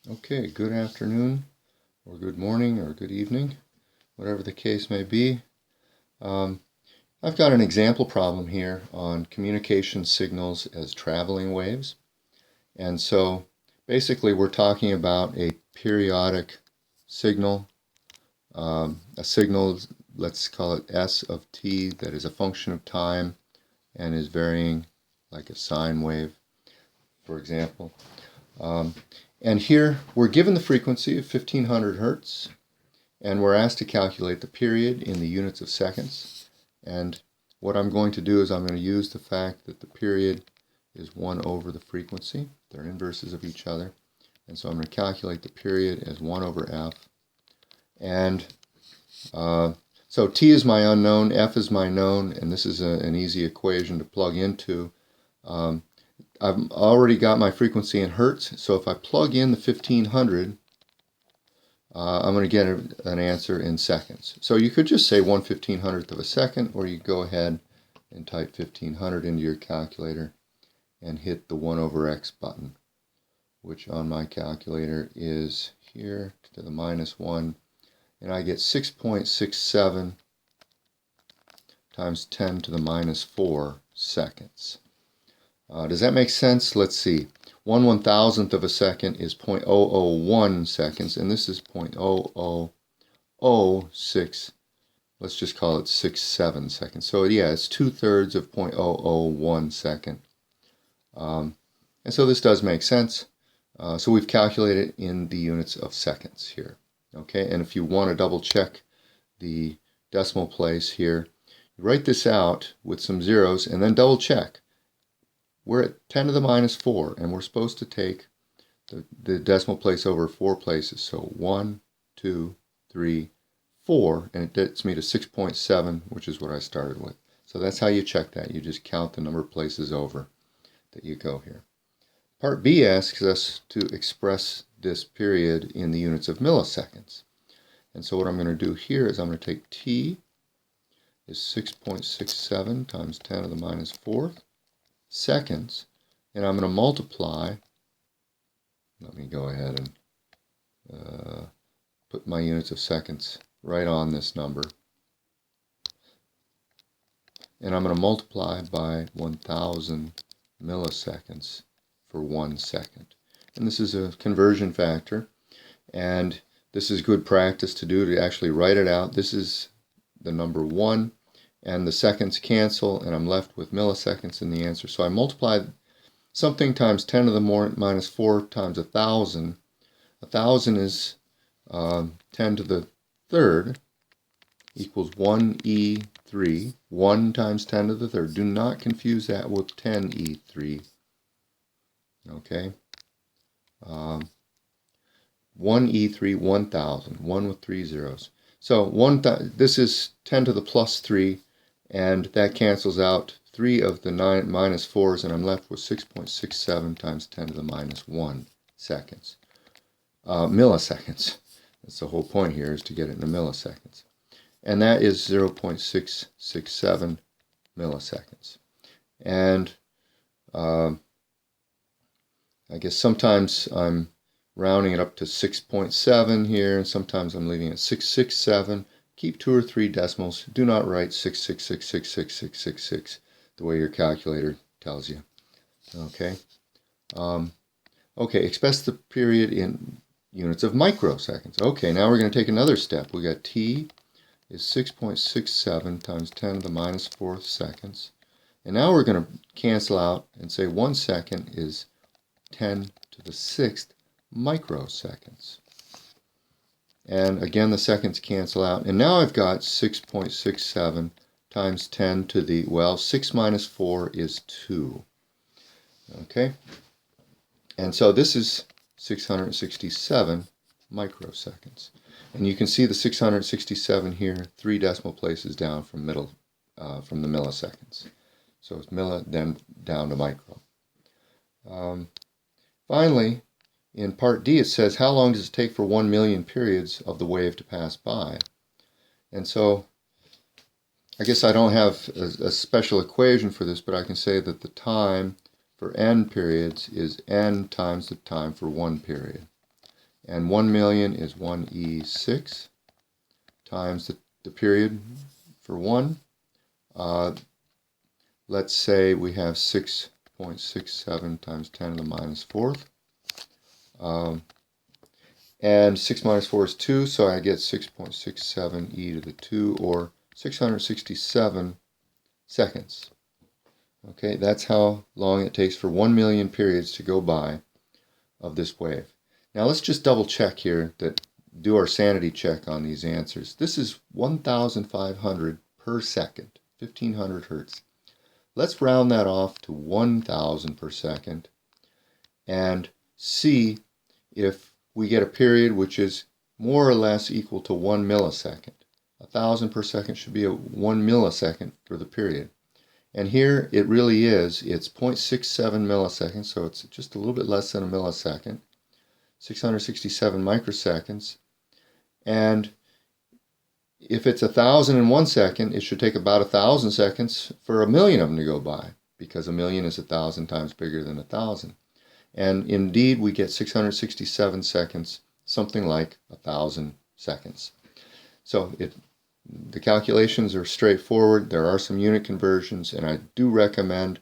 Okay, good afternoon, or good morning, or good evening, whatever the case may be. I've got an example problem here on communication signals as traveling waves. And so basically we're talking about a periodic signal, a signal, let's call it S of t, that is a function of time and is varying like a sine wave, for example. And here we're given the frequency of 1500 hertz, and we're asked to calculate the period in the units of seconds. And what I'm going to do is I'm going to use the fact that the period is 1 over the frequency. They're inverses of each other. And so I'm going to calculate the period as 1 over f. And so t is my unknown, f is my known, and this is an easy equation to plug into. I've already got my frequency in hertz, so if I plug in the 1500, I'm going to get an answer in seconds. So you could just say 1/1500th of a second, or you go ahead and type 1500 into your calculator and hit the 1 over x button, which on my calculator is here to the -1, and I get 6.67 times 10 to the -4 seconds. Does that make sense? Let's see. 1/1000th of a second is 0.001 seconds, and this is 0.0006. Let's just call it 67 seconds. So yeah, it's 2/3 of 0.001 second. And so this does make sense. So we've calculated in the units of seconds here. Okay, and if you want to double check the decimal place here, you write this out with some zeros and then double check. We're at 10 to the -4, and we're supposed to take the decimal place over 4 places. So 1, 2, 3, 4, and it gets me to 6.7, which is what I started with. So that's how you check that. You just count the number of places over that you go here. Part B asks us to express this period in the units of milliseconds. And so what I'm going to do here is I'm going to take t is 6.67 times 10 to the -4 seconds, and I'm going to multiply. Let me go ahead and put my units of seconds right on this number, and I'm going to multiply by 1000 milliseconds for 1 second. And this is a conversion factor, and this is good practice to do, to actually write it out. This is the number 1, and the seconds cancel, and I'm left with milliseconds in the answer. So I multiply something times 10 to the -4 times 1000. 1000 is 10 to the 3rd equals 1e3. 1 times 10 to the 3rd. Do not confuse that with 10e3. Okay? 1e3, 1000. 1 with 3 zeros. So this is 10 to the +3, and that cancels out 3 of the -4s, and I'm left with 6.67 times 10 to the -1 seconds. Milliseconds. That's the whole point here, is to get it into milliseconds. And that is 0.667 milliseconds. And I guess sometimes I'm rounding it up to 6.7 here, and sometimes I'm leaving it 667. Keep 2 or 3 decimals. Do not write 666666666 the way your calculator tells you. Okay. Okay, express the period in units of microseconds. Okay, now we're going to take another step. We got t is 6.67 times 10 to the -4 seconds. And now we're going to cancel out and say 1 second is 10 to the 6th microseconds. And again, the seconds cancel out. And now I've got 6.67 times 10 to the, 6 minus 4 is 2. Okay? And so this is 667 microseconds. And you can see the 667 here, 3 decimal places down from the milliseconds. So it's milli, then down to micro. Finally, in part D, it says, how long does it take for 1 million periods of the wave to pass by? And so I guess I don't have a special equation for this, but I can say that the time for n periods is n times the time for 1 period. and 1 million is 1e6 times the period for 1. Let's say we have 6.67 times 10 to the minus 4th. And 6 minus 4 is 2, so I get 6.67 e to the 2, or 667 seconds. Okay, that's how long it takes for 1 million periods to go by of this wave. Now let's just double check here, that do our sanity check on these answers. This is 1,500 per second, 1,500 hertz. Let's round that off to 1,000 per second and see if we get a period which is more or less equal to 1 millisecond. 1,000 per second should be a 1 millisecond for the period. And here it really is. It's 0.67 milliseconds, so it's just a little bit less than a millisecond. 667 microseconds. And if it's 1,001 second, it should take about 1,000 seconds for a million of them to go by, because a million is 1,000 times bigger than 1,000. And indeed, we get 667 seconds, something like 1,000 seconds. So the calculations are straightforward. There are some unit conversions, and I do recommend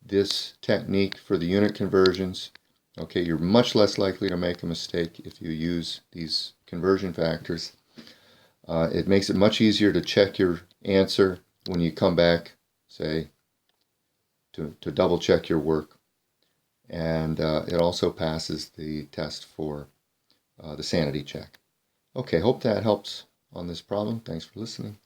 this technique for the unit conversions. Okay, you're much less likely to make a mistake if you use these conversion factors. It makes it much easier to check your answer when you come back, say, to double check your work. And it also passes the test for the sanity check. Okay, hope that helps on this problem. Thanks for listening.